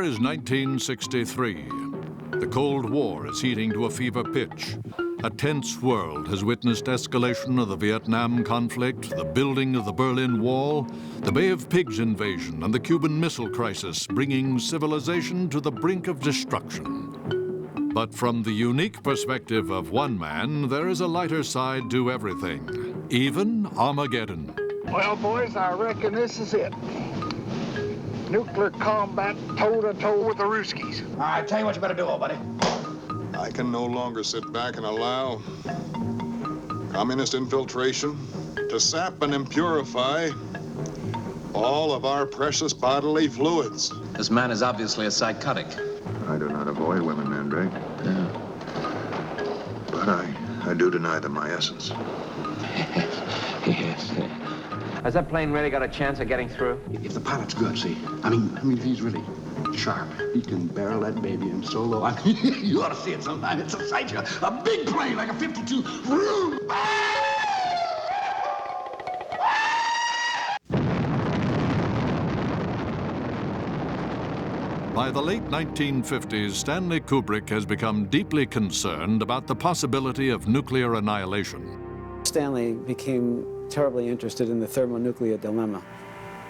is 1963. The Cold War is heating to a fever pitch. A tense world has witnessed escalation of the Vietnam conflict, the building of the Berlin Wall, the Bay of Pigs invasion, and the Cuban Missile Crisis, bringing civilization to the brink of destruction. But from the unique perspective of one man, there is a lighter side to everything, even Armageddon. Well, boys, I reckon this is it. Nuclear combat toe-to-toe with the Ruskies. All right, tell you what you better do, old buddy. I can no longer sit back and allow communist infiltration to sap and impurify all of our precious bodily fluids. This man is obviously a psychotic. I do not avoid women, Mandrake. Yeah. But I do deny them my essence. Yes. Has that plane really got a chance of getting through? If the pilot's good, see? I mean, if he's really sharp, he can barrel that baby in so low. I mean, you ought to see it sometime. It's a sight. A big plane like a 52. Vroom! By the late 1950s, Stanley Kubrick has become deeply concerned about the possibility of nuclear annihilation. Stanley became terribly interested in the thermonuclear dilemma.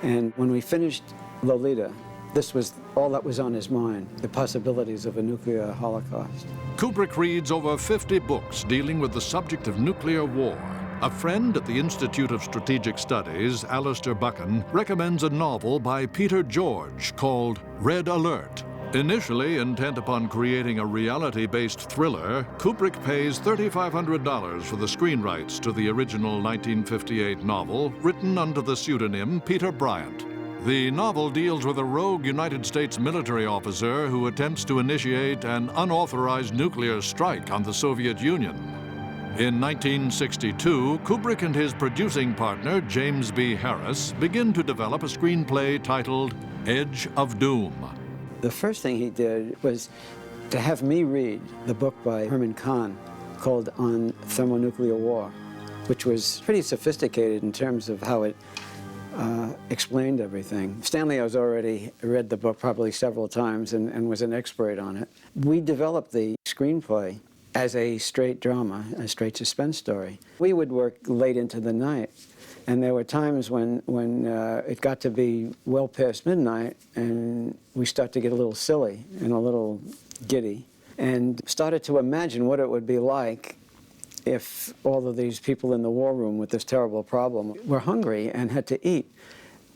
And when we finished Lolita, this was all that was on his mind, the possibilities of a nuclear holocaust. Kubrick reads over 50 books dealing with the subject of nuclear war. A friend at the Institute of Strategic Studies, Alistair Buchan, recommends a novel by Peter George called Red Alert. Initially intent upon creating a reality-based thriller, Kubrick pays $3,500 for the screen rights to the original 1958 novel, written under the pseudonym Peter Bryant. The novel deals with a rogue United States military officer who attempts to initiate an unauthorized nuclear strike on the Soviet Union. In 1962, Kubrick and his producing partner, James B. Harris, begin to develop a screenplay titled Edge of Doom. The first thing he did was to have me read the book by Herman Kahn called On Thermonuclear War, which was pretty sophisticated in terms of how it explained everything. Stanley has already read the book probably several times and was an expert on it. We developed the screenplay as a straight drama, a straight suspense story. We would work late into the night, and there were times when it got to be well past midnight, and we started to get a little silly and a little giddy, and started to imagine what it would be like if all of these people in the war room with this terrible problem were hungry and had to eat.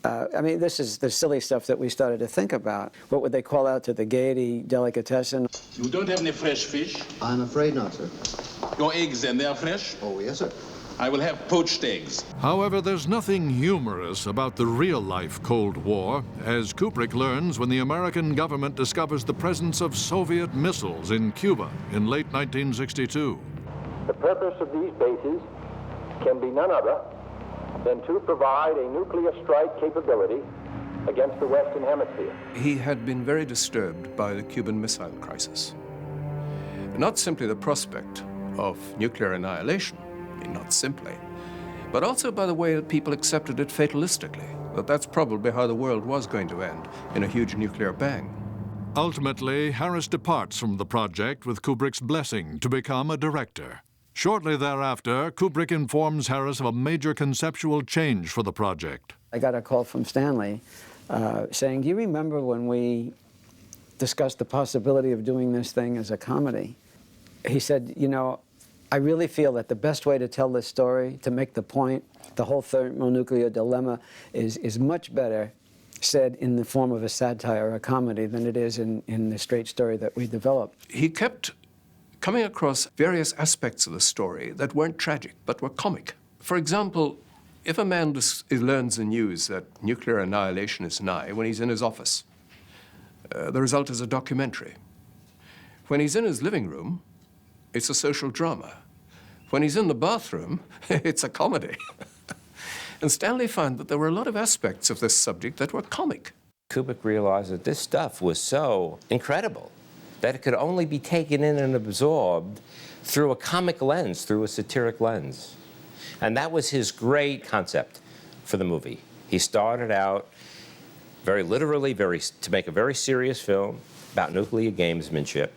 I mean, this is the silly stuff that we started to think about. What would they call out to the Gaiety delicatessen? You don't have any fresh fish? I'm afraid not, sir. Your eggs, then, they are fresh? Oh, yes, sir. I will have poached eggs. However, there's nothing humorous about the real-life Cold War, as Kubrick learns when the American government discovers the presence of Soviet missiles in Cuba in late 1962. The purpose of these bases can be none other than to provide a nuclear strike capability against the Western Hemisphere. He had been very disturbed by the Cuban Missile Crisis. Not simply the prospect of nuclear annihilation, not simply, but also by the way that people accepted it fatalistically, that that's probably how the world was going to end, in a huge nuclear bang. Ultimately, Harris departs from the project with Kubrick's blessing to become a director. Shortly thereafter, Kubrick informs Harris of a major conceptual change for the project. I got a call from Stanley saying, do you remember when we discussed the possibility of doing this thing as a comedy? He said, you know, I really feel that the best way to tell this story, to make the point, the whole thermonuclear dilemma, is much better said in the form of a satire or a comedy than it is in the straight story that we developed. He kept coming across various aspects of the story that weren't tragic, but were comic. For example, if a man learns the news that nuclear annihilation is nigh when he's in his office, the result is a documentary. When he's in his living room, it's a social drama. When he's in the bathroom, it's a comedy. And Stanley found that there were a lot of aspects of this subject that were comic. Kubrick realized that this stuff was so incredible that it could only be taken in and absorbed through a comic lens, through a satiric lens. And that was his great concept for the movie. He started out very literally, to make a very serious film about nuclear gamesmanship,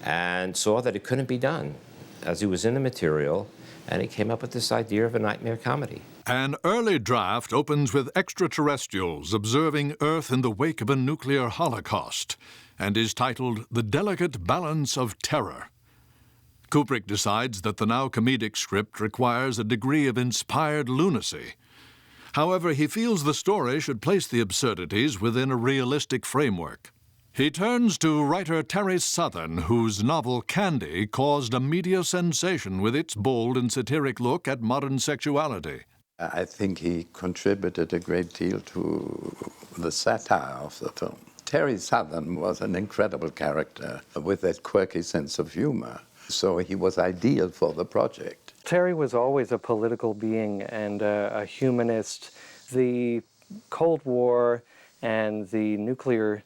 and saw that it couldn't be done as he was in the material, and he came up with this idea of a nightmare comedy. An early draft opens with extraterrestrials observing Earth in the wake of a nuclear holocaust and is titled The Delicate Balance of Terror. Kubrick decides that the now comedic script requires a degree of inspired lunacy. However, he feels the story should place the absurdities within a realistic framework. He turns to writer Terry Southern, whose novel Candy caused a media sensation with its bold and satiric look at modern sexuality. I think he contributed a great deal to the satire of the film. Terry Southern was an incredible character with that quirky sense of humor, so he was ideal for the project. Terry was always a political being and a humanist. The Cold War and the nuclear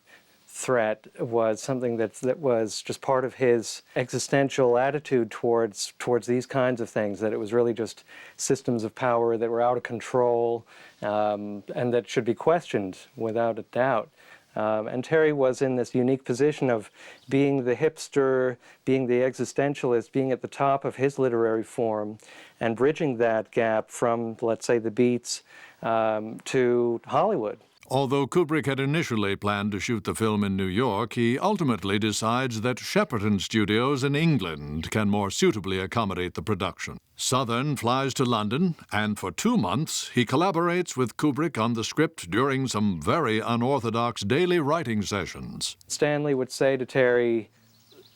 threat was something that was just part of his existential attitude towards these kinds of things, that it was really just systems of power that were out of control and that should be questioned without a doubt. And Terry was in this unique position of being the hipster, being the existentialist, being at the top of his literary form, and bridging that gap from, let's say, the Beats to Hollywood. Although Kubrick had initially planned to shoot the film in New York, he ultimately decides that Shepperton Studios in England can more suitably accommodate the production. Southern flies to London, and for 2 months he collaborates with Kubrick on the script during some very unorthodox daily writing sessions. Stanley would say to Terry,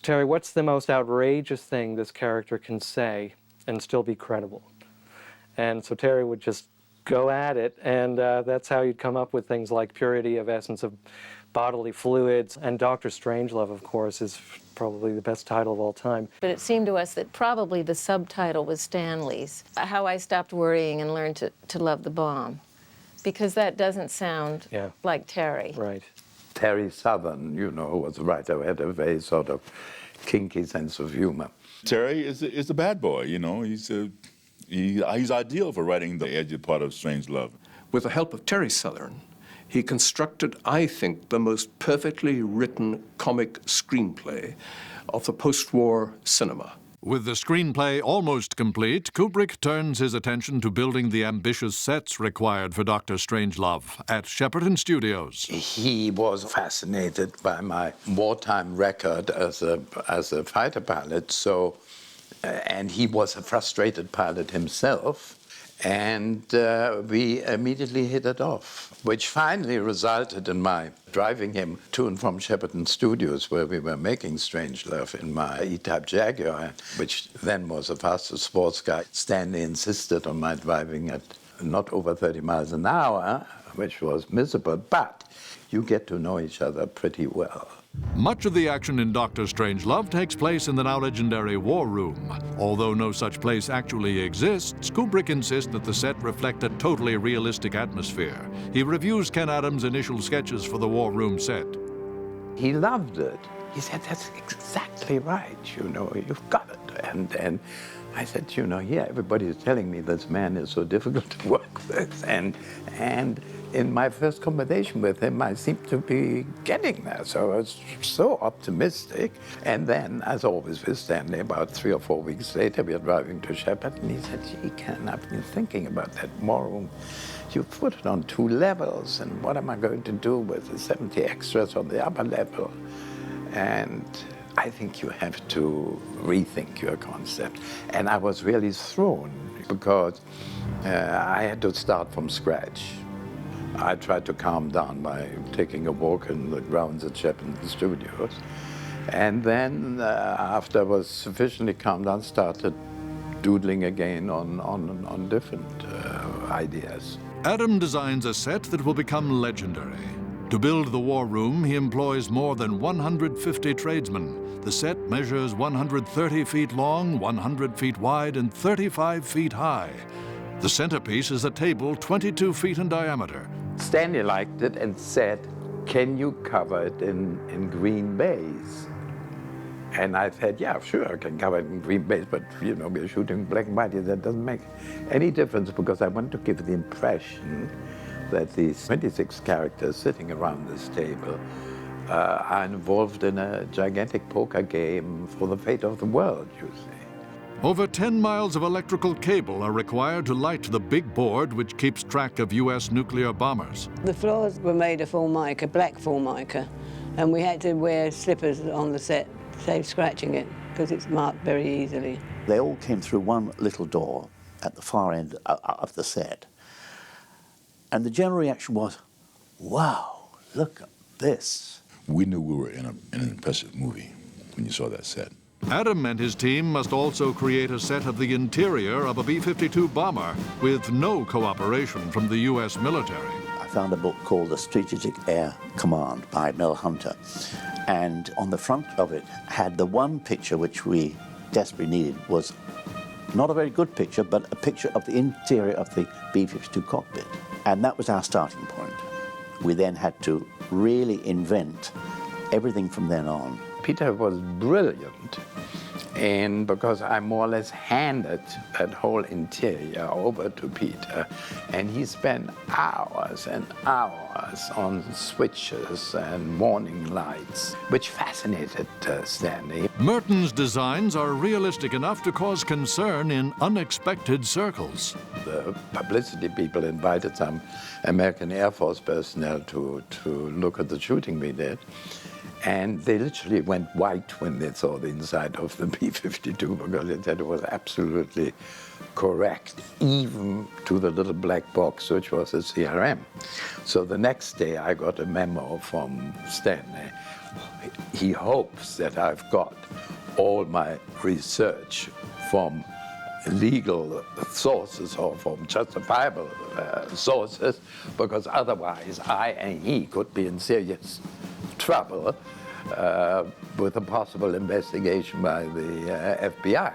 what's the most outrageous thing this character can say and still be credible? And so Terry would just go at it, and that's how you'd come up with things like Purity of Essence of Bodily Fluids, and Dr. Strangelove, of course, is probably the best title of all time. But it seemed to us that probably the subtitle was Stanley's, How I Stopped Worrying and Learned to Love the Bomb, because that doesn't sound like Terry. Right. Terry Southern, you know, was a writer who had a very sort of kinky sense of humor. Terry is a bad boy, you know. He's ideal for writing the edgy part of Strangelove. With the help of Terry Southern, he constructed, I think, the most perfectly written comic screenplay of the post-war cinema. With the screenplay almost complete, Kubrick turns his attention to building the ambitious sets required for Dr. Strangelove at Shepperton Studios. He was fascinated by my wartime record as a fighter pilot, so and he was a frustrated pilot himself, and we immediately hit it off, which finally resulted in my driving him to and from Shepperton Studios, where we were making Strangelove in my E-Type Jaguar, which then was a faster sports car. Stanley insisted on my driving at not over 30 miles an hour, which was miserable, but you get to know each other pretty well. Much of the action in Dr. Strangelove takes place in the now legendary War Room. Although no such place actually exists, Kubrick insists that the set reflect a totally realistic atmosphere. He reviews Ken Adams' initial sketches for the War Room set. He loved it. He said, that's exactly right, you know, you've got it. And I said, you know, yeah, everybody is telling me this man is so difficult to work with. And in my first conversation with him, I seemed to be getting there. So I was so optimistic. And then, as always with Stanley, about 3 or 4 weeks later, we were driving to Shepperton, and he said, gee, Ken, I've been thinking about that War Room. You put it on 2 levels, and what am I going to do with the 70 extras on the upper level? And I think you have to rethink your concept. And I was really thrown, because I had to start from scratch. I tried to calm down by taking a walk in the grounds at Shepperton Studios. And then, after I was sufficiently calmed down, started doodling again on different ideas. Adam designs a set that will become legendary. To build the War Room, he employs more than 150 tradesmen. The set measures 130 feet long, 100 feet wide, and 35 feet high. The centerpiece is a table 22 feet in diameter. Stanley liked it and said, can you cover it in green baize? And I said, yeah, sure, I can cover it in green baize, but, you know, we're shooting black and white. That doesn't make any difference, because I want to give the impression that these 26 characters sitting around this table are involved in a gigantic poker game for the fate of the world, you see. Over 10 miles of electrical cable are required to light the big board which keeps track of U.S. nuclear bombers. The floors were made of Formica, black Formica, and we had to wear slippers on the set to save scratching it, because it's marked very easily. They all came through one little door at the far end of the set. And the general reaction was, wow, look at this. We knew we were in an impressive movie when you saw that set. Adam and his team must also create a set of the interior of a B-52 bomber with no cooperation from the U.S. military. I found a book called The Strategic Air Command by Mel Hunter. And on the front of it had the one picture which we desperately needed. Was not a very good picture, but a picture of the interior of the B-52 cockpit. And that was our starting point. We then had to really invent everything from then on. Peter was brilliant, and because I more or less handed that whole interior over to Peter, and he spent hours and hours on switches and warning lights, which fascinated Stanley. Merton's designs are realistic enough to cause concern in unexpected circles. The publicity people invited some American Air Force personnel to look at the shooting we did. And they literally went white when they saw the inside of the B-52 because they said it was absolutely correct, even to the little black box, which was a CRM. So the next day I got a memo from Stanley. He hopes that I've got all my research from legal sources or from justifiable sources, because otherwise I and he could be in serious trouble with a possible investigation by the FBI.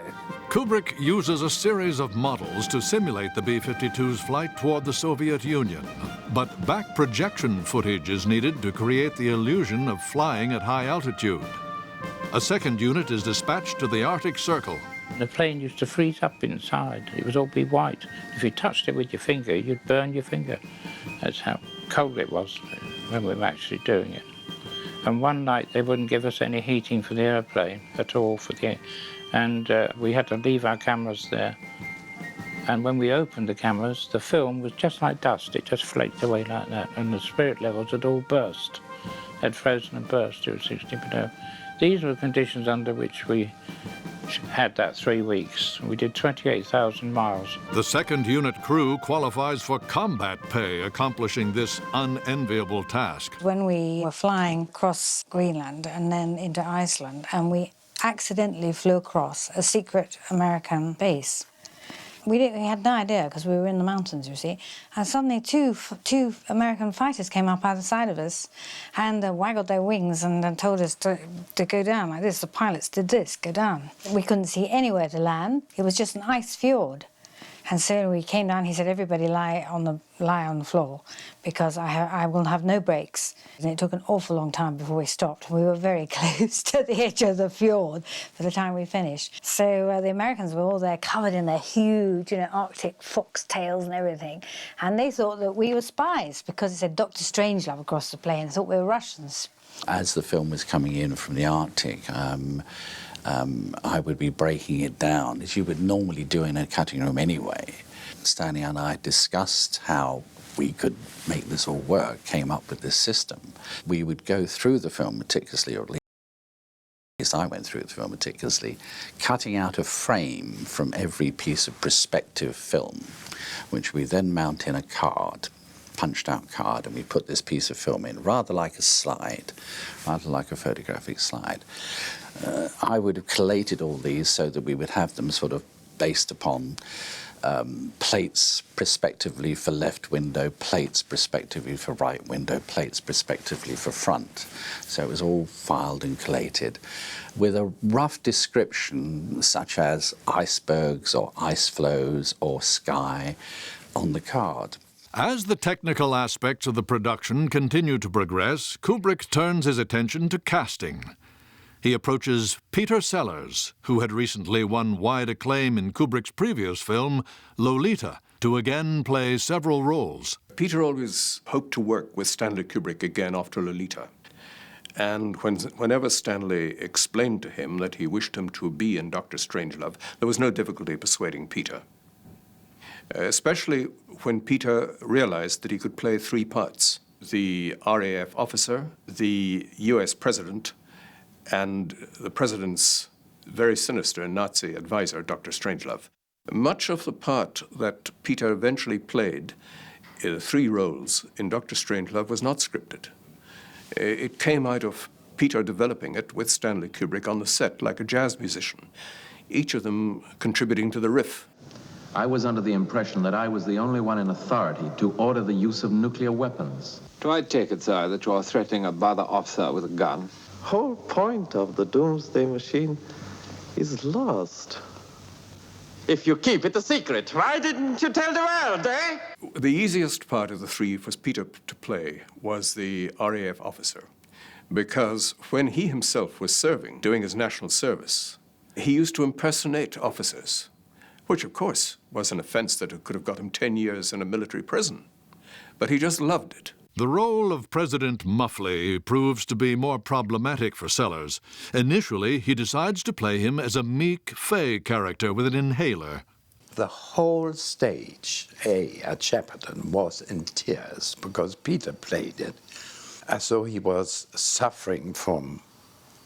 Kubrick uses a series of models to simulate the B-52's flight toward the Soviet Union. But back projection footage is needed to create the illusion of flying at high altitude. A second unit is dispatched to the Arctic Circle. The plane used to freeze up inside. It would all be white. If you touched it with your finger, you'd burn your finger. That's how cold it was when we were actually doing it. And one night they wouldn't give us any heating for the airplane at all, and we had to leave our cameras there. And when we opened the cameras, the film was just like dust. It just flaked away like that, and the spirit levels had all burst, had frozen and burst to 60 below. These were conditions under which we had that 3 weeks. We did 28,000 miles. The second unit crew qualifies for combat pay, accomplishing this unenviable task. When we were flying across Greenland and then into Iceland, and we accidentally flew across a secret American base. We had no idea, because we were in the mountains, you see. And suddenly two American fighters came up either side of us and waggled their wings and told us to go down like this. The pilots did this, go down. We couldn't see anywhere to land. It was just an ice fjord. And so we came down, he said, everybody lie on the floor, because I will have no brakes. And it took an awful long time before we stopped. We were very close to the edge of the fjord by the time we finished. So the Americans were all there covered in their huge, Arctic foxtails and everything. And they thought that we were spies, because it said Dr. Strangelove across the plane. They thought we were Russians. As the film was coming in from the Arctic, I would be breaking it down, as you would normally do in a cutting room anyway. Stanley and I discussed how we could make this all work, came up with this system. We would go through the film meticulously, or at least I went through the film meticulously, cutting out a frame from every piece of perspective film, which we then mount in a card, punched out card, and we put this piece of film in, rather like a slide, rather like a photographic slide. I would have collated all these so that we would have them sort of based upon plates prospectively for left window, plates prospectively for right window, plates prospectively for front. So it was all filed and collated with a rough description such as icebergs or ice flows or sky on the card. As the technical aspects of the production continue to progress, Kubrick turns his attention to casting. He approaches Peter Sellers, who had recently won wide acclaim in Kubrick's previous film, Lolita, to again play several roles. Peter always hoped to work with Stanley Kubrick again after Lolita. And whenever Stanley explained to him that he wished him to be in Dr. Strangelove, there was no difficulty persuading Peter. Especially when Peter realized that he could play three parts: the RAF officer, the US president, and the president's very sinister Nazi advisor, Dr. Strangelove. Much of the part that Peter eventually played, three roles in Dr. Strangelove, was not scripted. It came out of Peter developing it with Stanley Kubrick on the set like a jazz musician, each of them contributing to the riff. I was under the impression that I was the only one in authority to order the use of nuclear weapons. Do I take it, sir, that you are threatening a brother officer with a gun? Whole point of the Doomsday Machine is lost. If you keep it a secret, why didn't you tell the world, eh? The easiest part of the three for Peter to play was the RAF officer, because when he himself was serving, doing his national service, he used to impersonate officers, which of course was an offense that could have got him 10 years in a military prison. But he just loved it. The role of President Muffley proves to be more problematic for Sellers. Initially, he decides to play him as a meek, fey character with an inhaler. The whole stage, at Shepperton, was in tears because Peter played it as though he was suffering from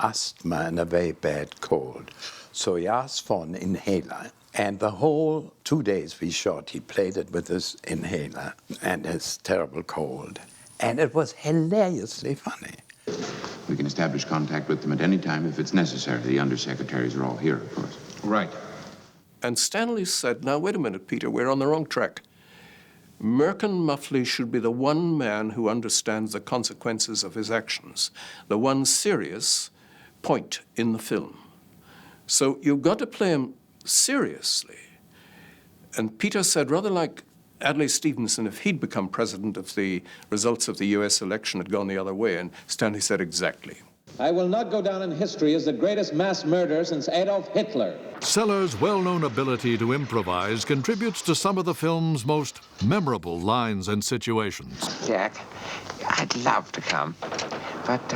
asthma and a very bad cold. So he asked for an inhaler. And the whole 2 days we shot, he played it with his inhaler and his terrible cold. And it was hilariously funny. We can establish contact with them at any time if it's necessary. The undersecretaries are all here, of course. Right. And Stanley said, now, wait a minute, Peter, we're on the wrong track. Merkin Muffley should be the one man who understands the consequences of his actions, the one serious point in the film. So you've got to play him seriously. And Peter said, rather like Adlai Stevenson, if he'd become president, if the results of the US election had gone the other way, and Stanley said, exactly. I will not go down in history as the greatest mass murderer since Adolf Hitler. Sellers' well-known ability to improvise contributes to some of the film's most memorable lines and situations. Jack, I'd love to come, but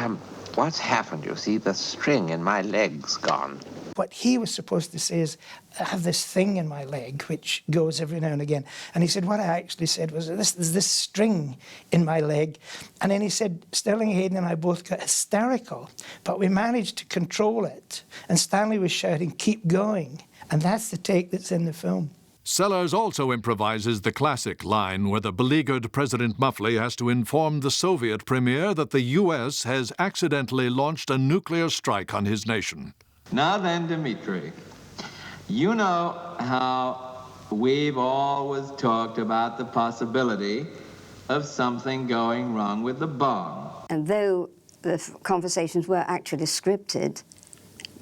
what's happened, you see? The string in my leg's gone. What he was supposed to say is, I have this thing in my leg which goes every now and again. And he said, what I actually said was, there's this string in my leg. And then he said, Sterling Hayden and I both got hysterical, but we managed to control it. And Stanley was shouting, keep going. And that's the take that's in the film. Sellers also improvises the classic line where the beleaguered President Muffley has to inform the Soviet premier that the U.S. has accidentally launched a nuclear strike on his nation. Now then, Dmitri, you know how we've always talked about the possibility of something going wrong with the bomb. And though the conversations were actually scripted,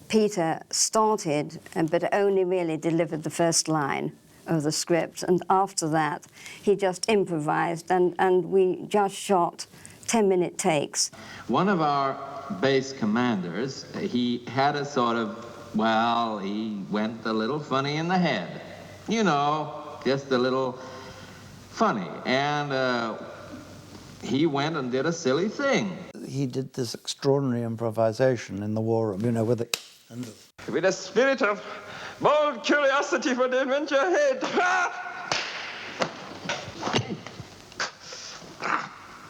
Peter started, but only really delivered the first line of the script. And after that, he just improvised, and we just shot 10-minute takes. One of our base commanders, he had a sort of, well, he went a little funny in the head. You know, just a little funny. And he went and did a silly thing. He did this extraordinary improvisation in the war room, you know, with the... With a spirit of bold curiosity for the adventure ahead.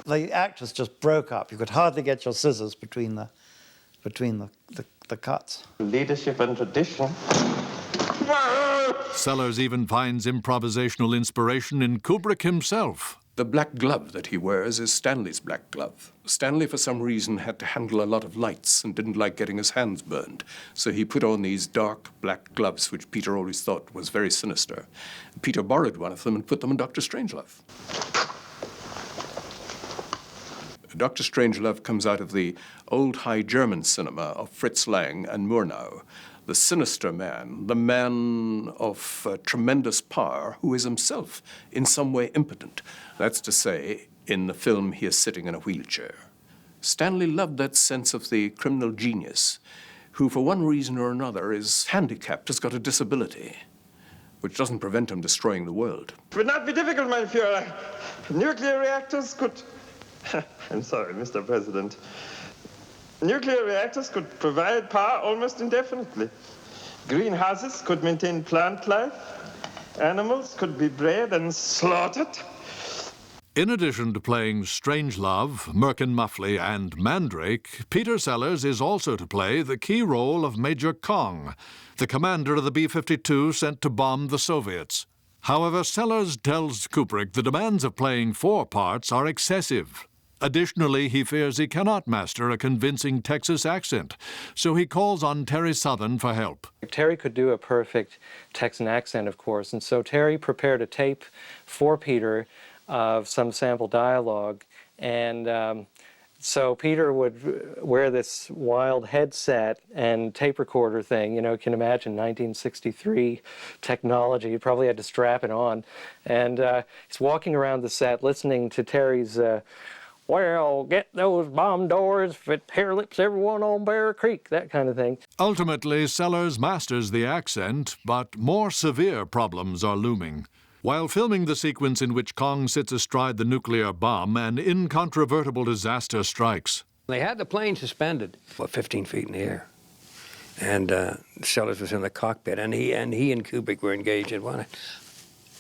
The actors just broke up. You could hardly get your scissors between the cuts. Leadership and tradition. Sellers even finds improvisational inspiration in Kubrick himself. The black glove that he wears is Stanley's black glove. Stanley, for some reason, had to handle a lot of lights and didn't like getting his hands burned. So he put on these dark black gloves, which Peter always thought was very sinister. Peter borrowed one of them and put them on Dr. Strangelove. Dr. Strangelove comes out of the old High German cinema of Fritz Lang and Murnau, the sinister man, the man of tremendous power who is himself in some way impotent. That's to say, in the film, he is sitting in a wheelchair. Stanley loved that sense of the criminal genius who, for one reason or another, is handicapped, has got a disability. which doesn't prevent him destroying the world. It would not be difficult, my Fuhrer. Nuclear reactors could... I'm sorry, Mr. President. Nuclear reactors could provide power almost indefinitely. Greenhouses could maintain plant life. Animals could be bred and slaughtered. In addition to playing Strangelove, Merkin Muffley, and Mandrake, Peter Sellers is also to play the key role of Major Kong, the commander of the B-52 sent to bomb the Soviets. However, Sellers tells Kubrick the demands of playing 4 parts are excessive. Additionally, he fears he cannot master a convincing Texas accent, so he calls on Terry Southern for help. Terry could do a perfect Texan accent, of course, and so Terry prepared a tape for Peter of some sample dialogue, and so Peter would wear this wild headset and tape recorder thing. You know, you can imagine 1963 technology. You probably had to strap it on, and he's walking around the set listening to Terry's well, get those bomb doors if it hair lips everyone on Bear Creek, that kind of thing. Ultimately, Sellers masters the accent, but more severe problems are looming. While filming the sequence in which Kong sits astride the nuclear bomb, an incontrovertible disaster strikes. They had the plane suspended, 15 feet in the air. And Sellers was in the cockpit, and he and Kubrick were engaged in one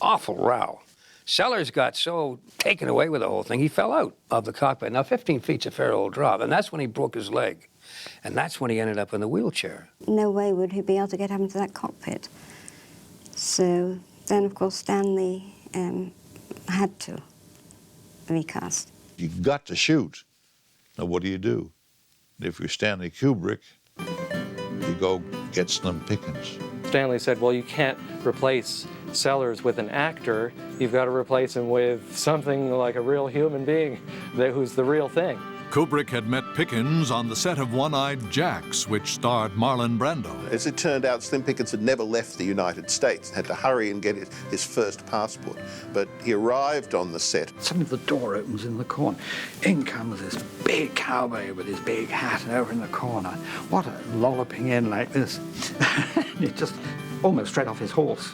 awful row. Sellers got so taken away with the whole thing, he fell out of the cockpit. Now, 15 feet's a fair old drop, and that's when he broke his leg. And that's when he ended up in the wheelchair. No way would he be able to get up into that cockpit. So then, of course, Stanley had to recast. You've got to shoot. Now, what do? If you're Stanley Kubrick, you go get Slim Pickens. Stanley said, well, you can't replace Sellers with an actor. You've got to replace him with something like a real human being who's the real thing. Kubrick had met Pickens on the set of One-Eyed Jacks, which starred Marlon Brando. As it turned out, Slim Pickens had never left the United States, had to hurry and get his first passport. But he arrived on the set. Suddenly the door opens in the corner. In comes this big cowboy with his big hat over in the corner. What a lolloping in like this. It just almost straight off his horse.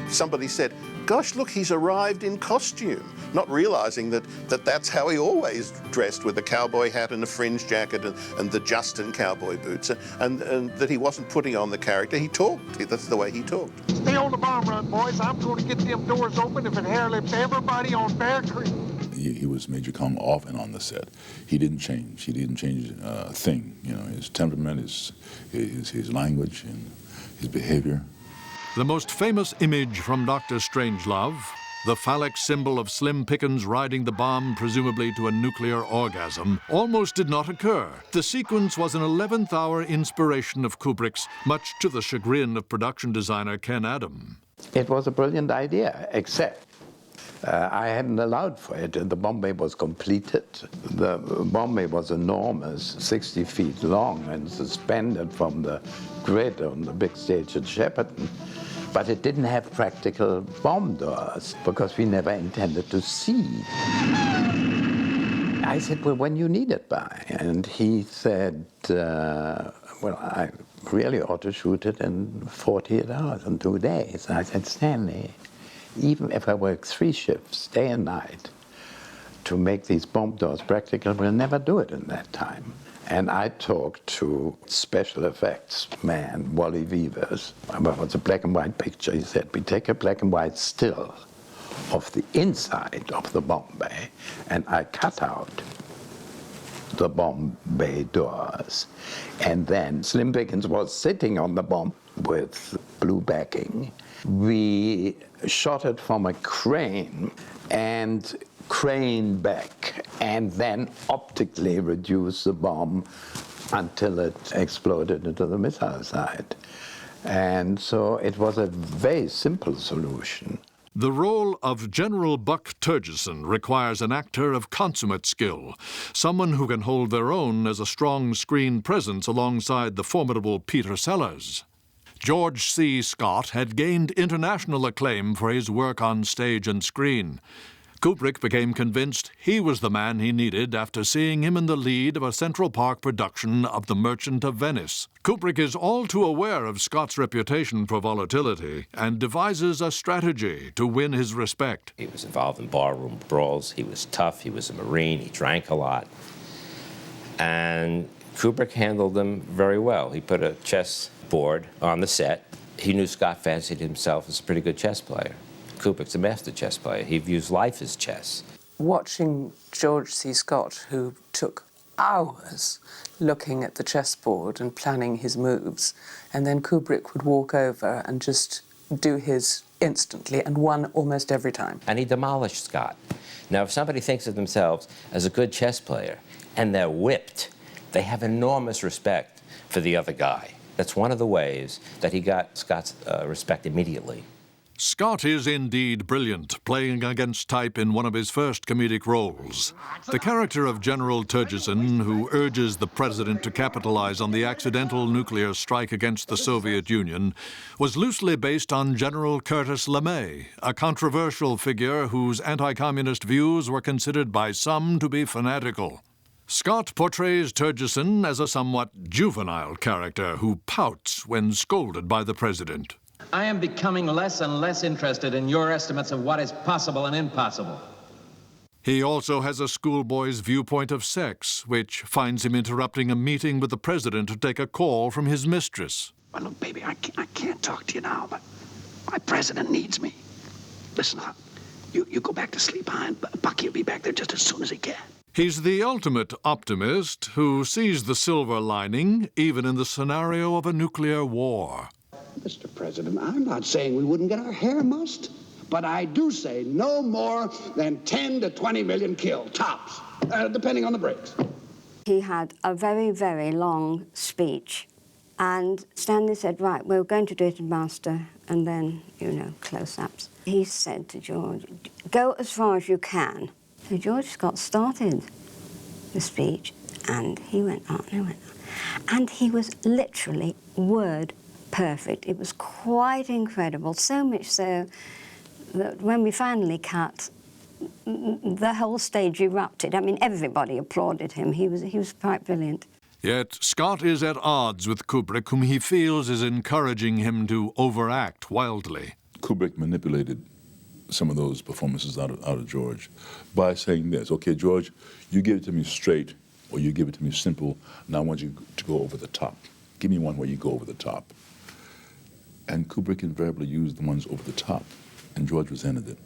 Somebody said, gosh, look, he's arrived in costume, not realizing that's how he always dressed, with a cowboy hat and a fringe jacket and the Justin cowboy boots, and that he wasn't putting on the character. He talked. That's the way he talked. Stay on the bomb run, boys. I'm going to get them doors open if it hair lips everybody on Bear Creek. He was Major Kong off and on the set. He didn't change. He didn't change a thing. You know, his temperament, his language, and his behavior. The most famous image from Dr. Strangelove, the phallic symbol of Slim Pickens riding the bomb, presumably to a nuclear orgasm, almost did not occur. The sequence was an 11th-hour inspiration of Kubrick's, much to the chagrin of production designer Ken Adam. It was a brilliant idea, except I hadn't allowed for it. The bomb bay was completed. The bomb bay was enormous, 60 feet long, and suspended from the grid on the big stage at Shepperton. But it didn't have practical bomb doors, because we never intended to see. I said, well, when you need it by? And he said, well, I really ought to shoot it in 48 hours, in 2 days. And I said, Stanley, even if I work 3 shifts, day and night, to make these bomb doors practical, we'll never do it in that time. And I talked to special effects man, Wally Weavers, about it's a black and white picture. He said, we take a black and white still of the inside of the bomb bay, and I cut out the bomb bay doors. And then Slim Pickens was sitting on the bomb with blue backing. We shot it from a crane and crane back, and then optically reduce the bomb until it exploded into the missile site. And so it was a very simple solution. The role of General Buck Turgison requires an actor of consummate skill, someone who can hold their own as a strong screen presence alongside the formidable Peter Sellers. George C. Scott had gained international acclaim for his work on stage and screen. Kubrick became convinced he was the man he needed after seeing him in the lead of a Central Park production of The Merchant of Venice. Kubrick is all too aware of Scott's reputation for volatility and devises a strategy to win his respect. He was involved in barroom brawls. He was tough. He was a Marine. He drank a lot. And Kubrick handled them very well. He put a chess board on the set. He knew Scott fancied himself as a pretty good chess player. Kubrick's a master chess player. He views life as chess. Watching George C. Scott, who took hours looking at the chessboard and planning his moves, and then Kubrick would walk over and just do his instantly and won almost every time. And he demolished Scott. Now, if somebody thinks of themselves as a good chess player and they're whipped, they have enormous respect for the other guy. That's one of the ways that he got Scott's respect immediately. Scott is indeed brilliant, playing against type in one of his first comedic roles. The character of General Turgison, who urges the president to capitalize on the accidental nuclear strike against the Soviet Union, was loosely based on General Curtis LeMay, a controversial figure whose anti-communist views were considered by some to be fanatical. Scott portrays Turgison as a somewhat juvenile character who pouts when scolded by the president. I am becoming less and less interested in your estimates of what is possible and impossible. He also has a schoolboy's viewpoint of sex, which finds him interrupting a meeting with the president to take a call from his mistress. Well, look, baby, I can't talk to you now, but my president needs me. Listen up. You go back to sleep, and Bucky will be back there just as soon as he can. He's the ultimate optimist who sees the silver lining even in the scenario of a nuclear war. Mr. President, I'm not saying we wouldn't get our hair mussed, but I do say no more than 10 to 20 million killed, tops, depending on the breaks. He had a very, very long speech, and Stanley said, right, we're going to do it in master, and then, you know, close-ups. He said to George, go as far as you can. So George Scott started the speech, and he went on and went on. And he was literally word perfect. It was quite incredible, so much so that when we finally cut, the whole stage erupted. I mean, everybody applauded him. He was quite brilliant. Yet Scott is at odds with Kubrick, whom he feels is encouraging him to overact wildly. Kubrick manipulated some of those performances out of George by saying this, okay, George, you give it to me straight or you give it to me simple, now I want you to go over the top. Give me one where you go over the top. And Kubrick invariably used the ones over the top, and George resented it.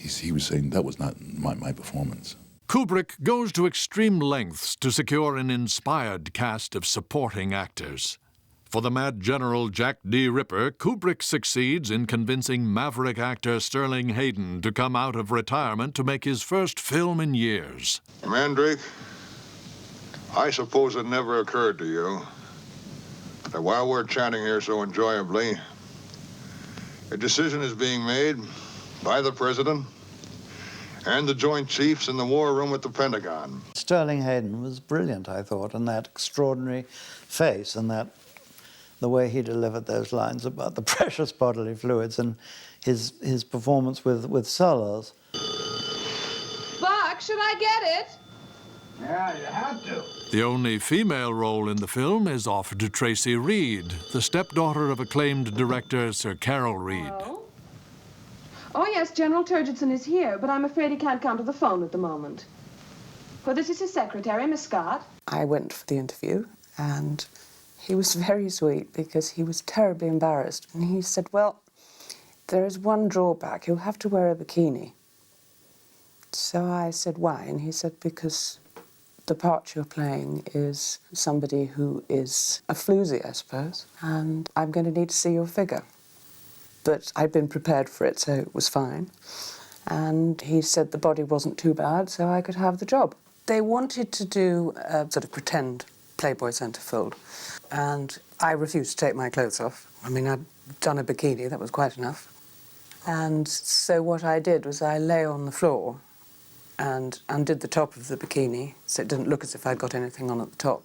He was saying that was not my performance. Kubrick goes to extreme lengths to secure an inspired cast of supporting actors. For the Mad General Jack D. Ripper, Kubrick succeeds in convincing maverick actor Sterling Hayden to come out of retirement to make his first film in years. Mandrake, I suppose it never occurred to you that while we're chatting here so enjoyably, a decision is being made by the President and the Joint Chiefs in the war room at the Pentagon. Sterling Hayden was brilliant, I thought, and that extraordinary face and that the way he delivered those lines about the precious bodily fluids and his performance with Sellers. Buck, should I get it? Yeah, you have to. The only female role in the film is offered to Tracy Reed, the stepdaughter of acclaimed director Sir Carol Reed. Oh, yes, General Turgidson is here, but I'm afraid he can't come to the phone at the moment. Well, this is his secretary, Miss Scott. I went for the interview, and he was very sweet because he was terribly embarrassed. And he said, well, there is one drawback. You'll have to wear a bikini. So I said, why? And he said, because the part you're playing is somebody who is a floozy, I suppose, and I'm going to need to see your figure. But I'd been prepared for it, so it was fine. And he said the body wasn't too bad, so I could have the job. They wanted to do a sort of pretend Playboy centerfold, and I refused to take my clothes off. I mean, I'd done a bikini, that was quite enough. And so what I did was I lay on the floor and undid the top of the bikini, so it didn't look as if I'd got anything on at the top.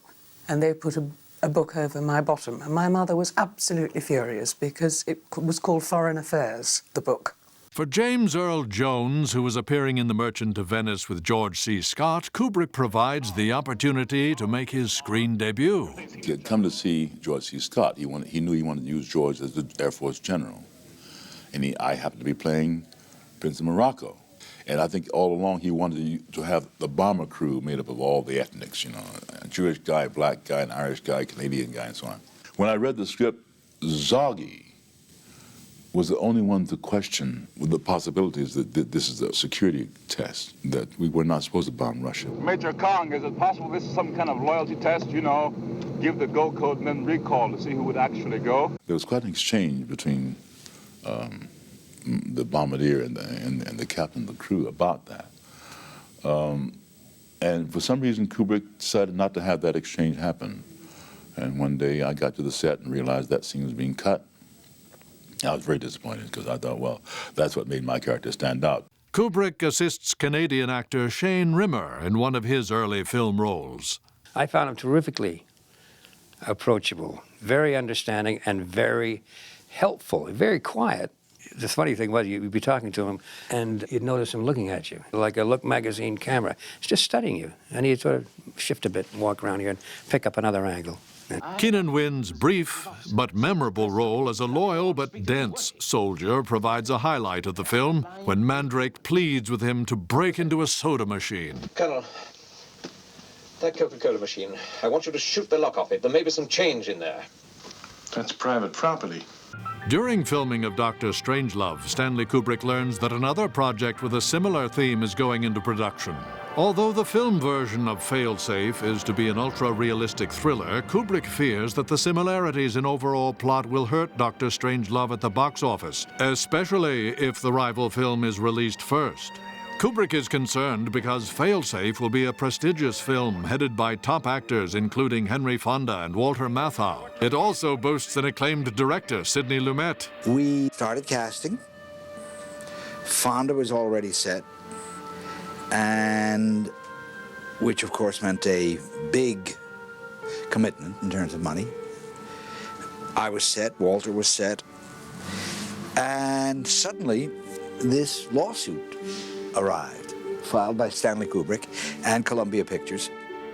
And they put a book over my bottom, and my mother was absolutely furious because it was called Foreign Affairs, the book. For James Earl Jones, who was appearing in The Merchant of Venice with George C. Scott, Kubrick provides the opportunity to make his screen debut. He had come to see George C. Scott. He knew he wanted to use George as the Air Force general. And I happened to be playing Prince of Morocco. And I think all along he wanted to have the bomber crew made up of all the ethnics, you know, a Jewish guy, black guy, an Irish guy, Canadian guy, and so on. When I read the script, Zoggy was the only one to question the possibilities that this is a security test, that we were not supposed to bomb Russia. Major Kong, is it possible this is some kind of loyalty test, you know, give the go code and then recall to see who would actually go? There was quite an exchange between the bombardier and the captain of the crew about that. And for some reason, Kubrick decided not to have that exchange happen. And one day I got to the set and realized that scene was being cut. I was very disappointed because I thought, well, that's what made my character stand out. Kubrick assists Canadian actor Shane Rimmer in one of his early film roles. I found him terrifically approachable, very understanding, and very helpful, very quiet. The funny thing was, you'd be talking to him, and you'd notice him looking at you, like a Look magazine camera. It's just studying you, and he'd sort of shift a bit and walk around here and pick up another angle. Keenan Wynn's brief but memorable role as a loyal but dense soldier provides a highlight of the film when Mandrake pleads with him to break into a soda machine. Colonel, that Coca-Cola machine, I want you to shoot the lock off it. There may be some change in there. That's private property. During filming of Dr. Strangelove, Stanley Kubrick learns that another project with a similar theme is going into production. Although the film version of Failsafe is to be an ultra-realistic thriller, Kubrick fears that the similarities in overall plot will hurt Dr. Strangelove at the box office, especially if the rival film is released first. Kubrick is concerned because Failsafe will be a prestigious film headed by top actors including Henry Fonda and Walter Matthau. It also boasts an acclaimed director, Sidney Lumet. We started casting. Fonda was already set, and which of course meant a big commitment in terms of money. I was set, Walter was set, and suddenly this lawsuit arrived, filed by Stanley Kubrick and Columbia Pictures.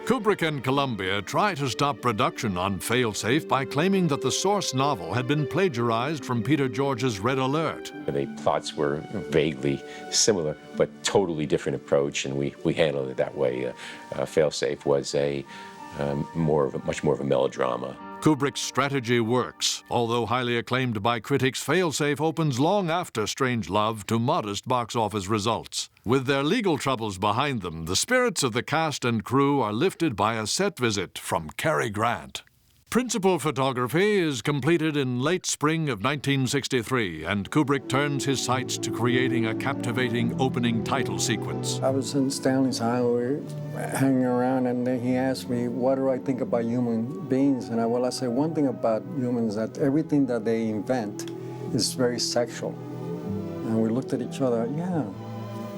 Kubrick and Columbia try to stop production on Failsafe by claiming that the source novel had been plagiarized from Peter George's Red Alert. The plots were vaguely similar, but totally different approach, and we handled it that way. Failsafe was much more of a melodrama. Kubrick's strategy works. Although highly acclaimed by critics, Failsafe opens long after Strangelove to modest box office results. With their legal troubles behind them, the spirits of the cast and crew are lifted by a set visit from Cary Grant. Principal photography is completed in late spring of 1963, and Kubrick turns his sights to creating a captivating opening title sequence. I was in Stanley's highway hanging around, and then he asked me, what do I think about human beings? And I said, one thing about humans, that everything that they invent is very sexual. And we looked at each other, yeah,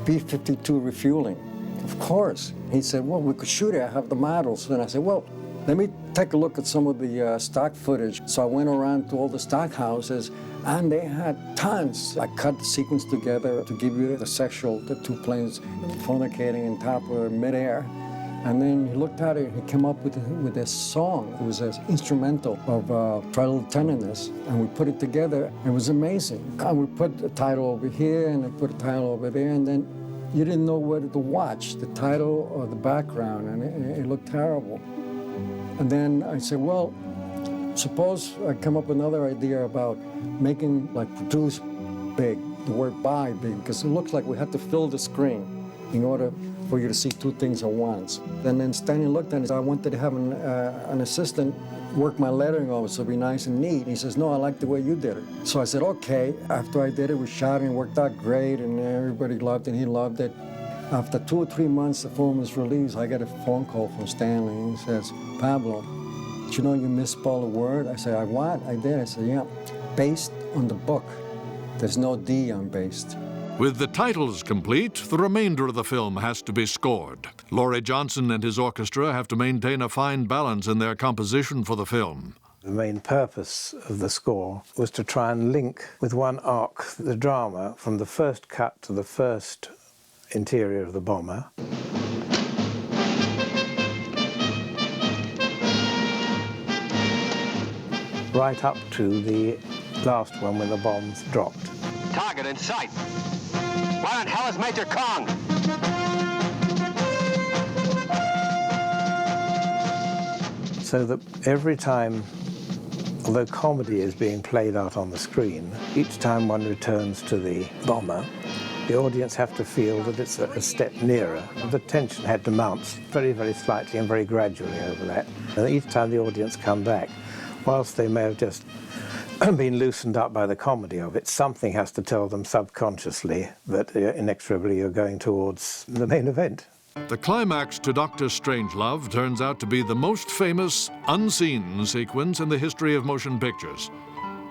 B-52 refueling, of course. He said, well, we could shoot it, I have the models. And I said, well, let me take a look at some of the stock footage. So I went around to all the stock houses, and they had tons. I cut the sequence together to give you the two planes fornicating in top of midair. And then he looked at it, and he came up with this song. It was an instrumental of Try a Little Tenderness, and we put it together. It was amazing. And we put the title over here, and I put a title over there, and then you didn't know whether to watch, the title or the background, and it looked terrible. And then I said, well, suppose I come up with another idea about making, produce big, the word buy big, because it looks like we have to fill the screen in order for you to see two things at once. And then Stanley looked at it, I wanted to have an assistant work my lettering over so it'd be nice and neat. And he says, no, I like the way you did it. So I said, okay. After I did it, we shot it, and it worked out great, and everybody loved it, he loved it. After 2 or 3 months the film was released, I got a phone call from Stanley, and he says, Pablo, did you know you misspelled a word? I said, what? I did. I said, yeah, based on the book. There's no D on based. With the titles complete, the remainder of the film has to be scored. Laurie Johnson and his orchestra have to maintain a fine balance in their composition for the film. The main purpose of the score was to try and link with one arc the drama from the first cut to the first interior of the bomber. Right up to the last one when the bombs dropped. Target in sight. Where in hell is Major Kong? So that every time, although comedy is being played out on the screen, each time one returns to the bomber, the audience have to feel that it's a step nearer. The tension had to mount very, very slightly and very gradually over that. And each time the audience come back, whilst they may have just been loosened up by the comedy of it, something has to tell them subconsciously that inexorably you're going towards the main event. The climax to Dr. Strangelove turns out to be the most famous unseen sequence in the history of motion pictures.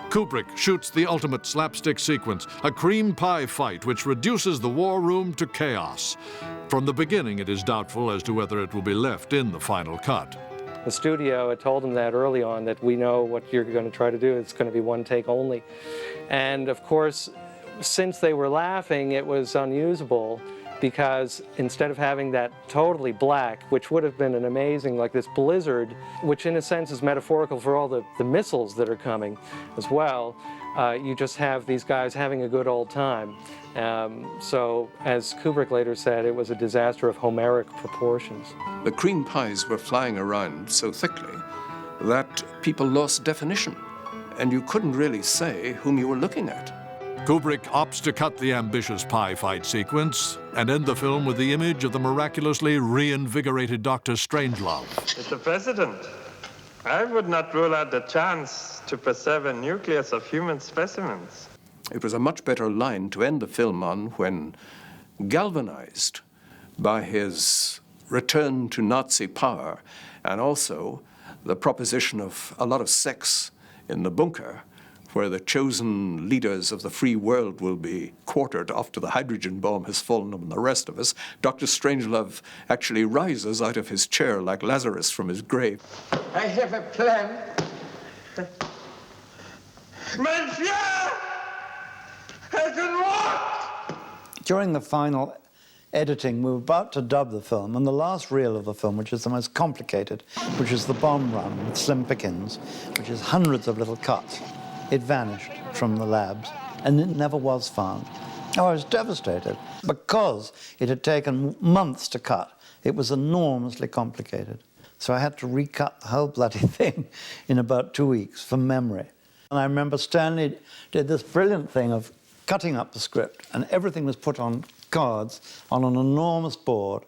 Kubrick shoots the ultimate slapstick sequence, a cream pie fight which reduces the war room to chaos. From the beginning, it is doubtful as to whether it will be left in the final cut. The studio had told him that early on, that we know what you're going to try to do. It's going to be one take only. And of course, since they were laughing, it was unusable, because instead of having that totally black, which would have been an amazing, like this blizzard, which in a sense is metaphorical for all the missiles that are coming as well, you just have these guys having a good old time. So, as Kubrick later said, it was a disaster of Homeric proportions. The cream pies were flying around so thickly that people lost definition, and you couldn't really say whom you were looking at. Kubrick opts to cut the ambitious pie fight sequence and end the film with the image of the miraculously reinvigorated Dr. Strangelove. Mr. President, I would not rule out the chance to preserve a nucleus of human specimens. It was a much better line to end the film on when, galvanized by his return to Nazi power and also the proposition of a lot of sex in the bunker, where the chosen leaders of the free world will be quartered after the hydrogen bomb has fallen on the rest of us, Dr. Strangelove actually rises out of his chair like Lazarus from his grave. I have a plan. Monsieur! Hasn't worked! During the final editing, we were about to dub the film, and the last reel of the film, which is the most complicated, which is the bomb run with Slim Pickens, which is hundreds of little cuts. It vanished from the labs, and it never was found. Oh, I was devastated. Because it had taken months to cut, it was enormously complicated. So I had to recut the whole bloody thing in about 2 weeks from memory. And I remember Stanley did this brilliant thing of cutting up the script, and everything was put on cards on an enormous board,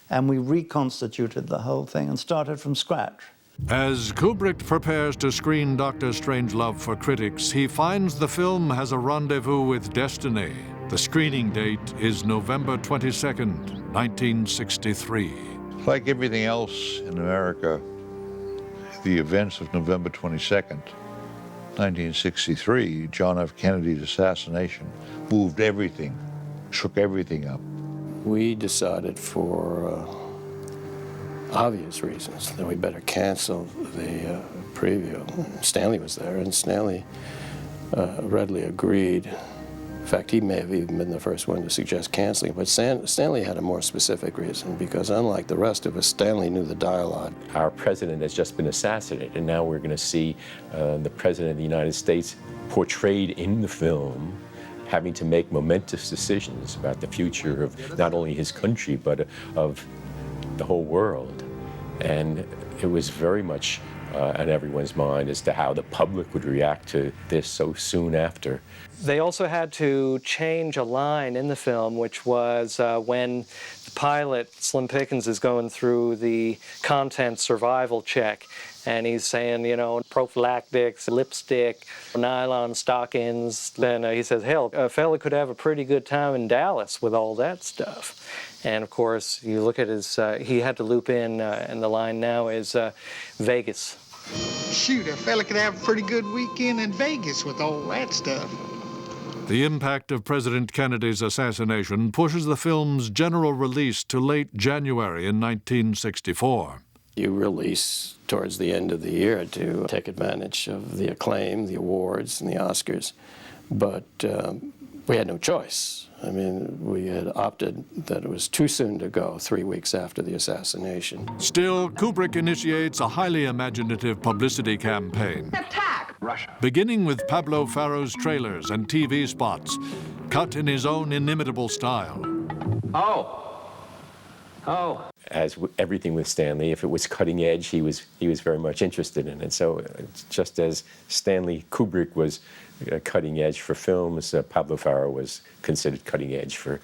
and we reconstituted the whole thing and started from scratch. As Kubrick prepares to screen Dr. Strangelove for critics, he finds the film has a rendezvous with destiny. The screening date is November 22nd, 1963. Like everything else in America, the events of November 22nd, 1963, John F. Kennedy's assassination, moved everything, shook everything up. We decided for obvious reasons that we better cancel the preview. Stanley was there, and Stanley readily agreed. In fact, he may have even been the first one to suggest canceling, but Stanley had a more specific reason, because unlike the rest of us, Stanley knew the dialogue. Our president has just been assassinated, and now we're going to see the president of the United States portrayed in the film having to make momentous decisions about the future of not only his country, but of the whole world. And it was very much on everyone's mind as to how the public would react to this so soon after. They also had to change a line in the film, which was when the pilot, Slim Pickens, is going through the content survival check, and he's saying, you know, prophylactics, lipstick, nylon stockings. Then he says, hell, a fella could have a pretty good time in Dallas with all that stuff. And of course, you look at his, he had to loop in, and the line now is Vegas. Shoot, a fella could have a pretty good weekend in Vegas with all that stuff. The impact of President Kennedy's assassination pushes the film's general release to late January in 1964. You release towards the end of the year to take advantage of the acclaim, the awards, and the Oscars. But we had no choice. I mean, we had opted that it was too soon to go 3 weeks after the assassination. Still, Kubrick initiates a highly imaginative publicity campaign. Attack! Russia. Beginning with Pablo Farro's trailers and TV spots, cut in his own inimitable style. As everything with Stanley, if it was cutting edge, he was very much interested in it. So just as Stanley Kubrick was cutting edge for films, Pablo Farro was considered cutting edge for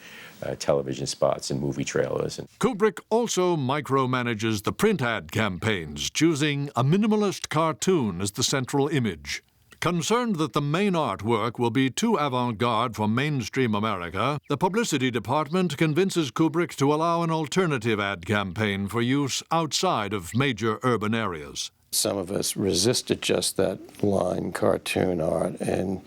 television spots and movie trailers. Kubrick also micromanages the print ad campaigns, choosing a minimalist cartoon as the central image. Concerned that the main artwork will be too avant-garde for mainstream America, the publicity department convinces Kubrick to allow an alternative ad campaign for use outside of major urban areas. Some of us resisted just that line, cartoon art, and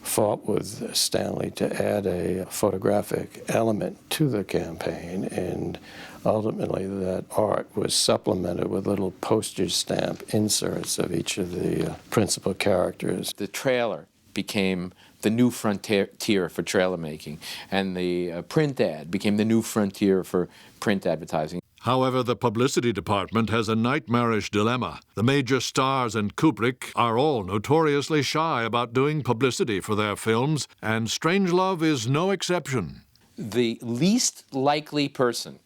fought with Stanley to add a photographic element to the campaign, and ultimately that art was supplemented with little postage stamp inserts of each of the principal characters. The trailer became the new frontier for trailer making, and the print ad became the new frontier for print advertising. However, the publicity department has a nightmarish dilemma. The major stars and Kubrick are all notoriously shy about doing publicity for their films, and Strangelove is no exception. The least likely person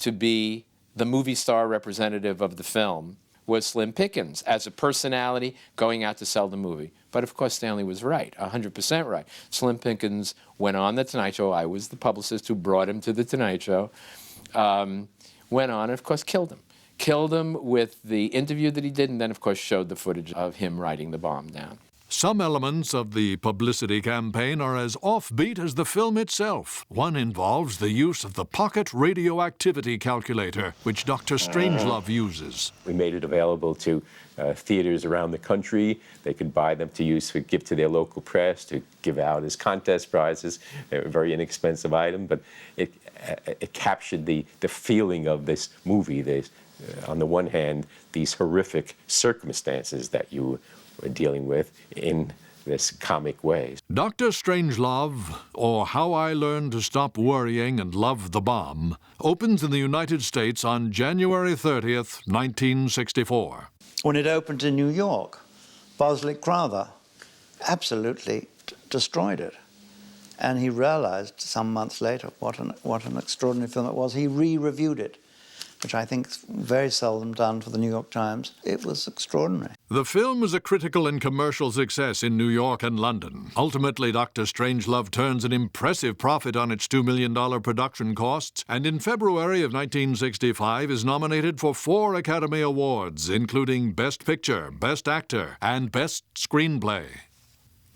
to be the movie star representative of the film was Slim Pickens as a personality going out to sell the movie. But of course, Stanley was right, 100% right. Slim Pickens went on The Tonight Show. I was the publicist who brought him to The Tonight Show. Went on and, of course, killed him. Killed him with the interview that he did, and then, of course, showed the footage of him writing the bomb down. Some elements of the publicity campaign are as offbeat as the film itself. One involves the use of the pocket radioactivity calculator, which Dr. Strangelove uses. We made it available to theaters around the country. They could buy them to use, to give to their local press, to give out as contest prizes. They're a very inexpensive item, but it captured the feeling of this movie. On the one hand, these horrific circumstances that you were dealing with in this comic way. Dr. Strangelove, or How I Learned to Stop Worrying and Love the Bomb, opens in the United States on January 30th, 1964. When it opened in New York, Bosley Crowther absolutely destroyed it. And he realized some months later what an extraordinary film it was. He re-reviewed it, which I think is very seldom done for the New York Times. It was extraordinary. The film was a critical and commercial success in New York and London. Ultimately, Dr. Strangelove turns an impressive profit on its $2 million production costs, and in February of 1965 is nominated for 4 Academy Awards, including Best Picture, Best Actor, and Best Screenplay.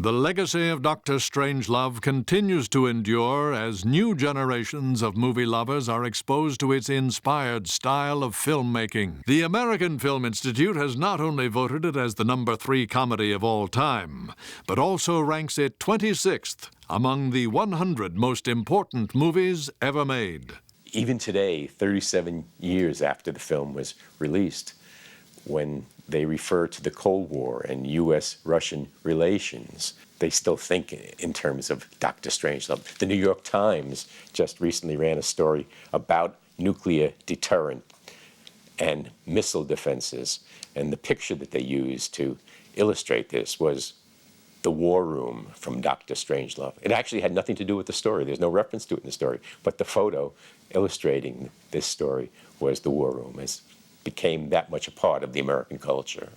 The legacy of Dr. Strangelove continues to endure as new generations of movie lovers are exposed to its inspired style of filmmaking. The American Film Institute has not only voted it as the #3 comedy of all time, but also ranks it 26th among the 100 most important movies ever made. Even today, 37 years after the film was released, when they refer to the Cold War and U.S.-Russian relations, they still think in terms of Dr. Strangelove. The New York Times just recently ran a story about nuclear deterrent and missile defenses, and the picture that they used to illustrate this was the war room from Dr. Strangelove. It actually had nothing to do with the story. There's no reference to it in the story, but the photo illustrating this story was the war room. It became that much a part of the American culture.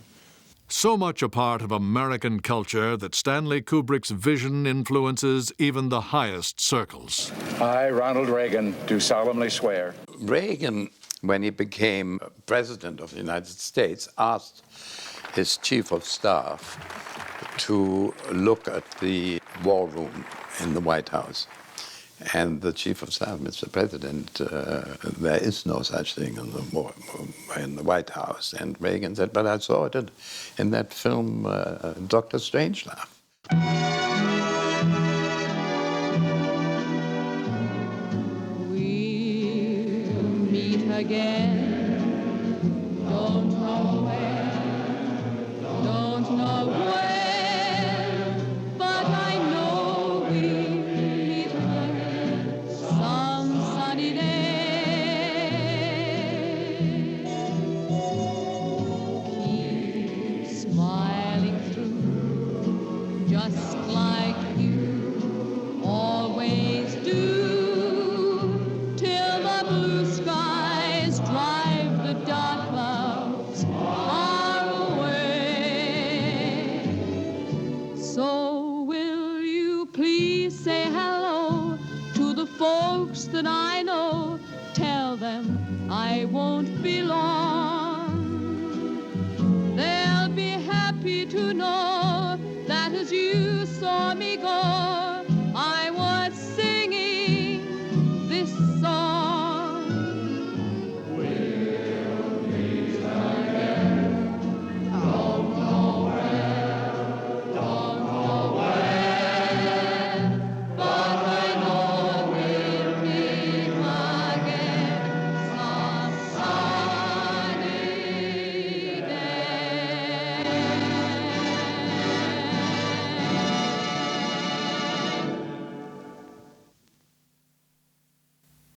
So much a part of American culture that Stanley Kubrick's vision influences even the highest circles. I, Ronald Reagan, do solemnly swear. Reagan, when he became president of the United States, asked his chief of staff to look at the war room in the White House. And the chief of staff, Mr. President, there is no such thing in the White House. And Reagan said, but I saw it in that film, Dr. Strangelove. We'll meet again, that I know, tell them I won't be long. They'll be happy to know that as you saw me go,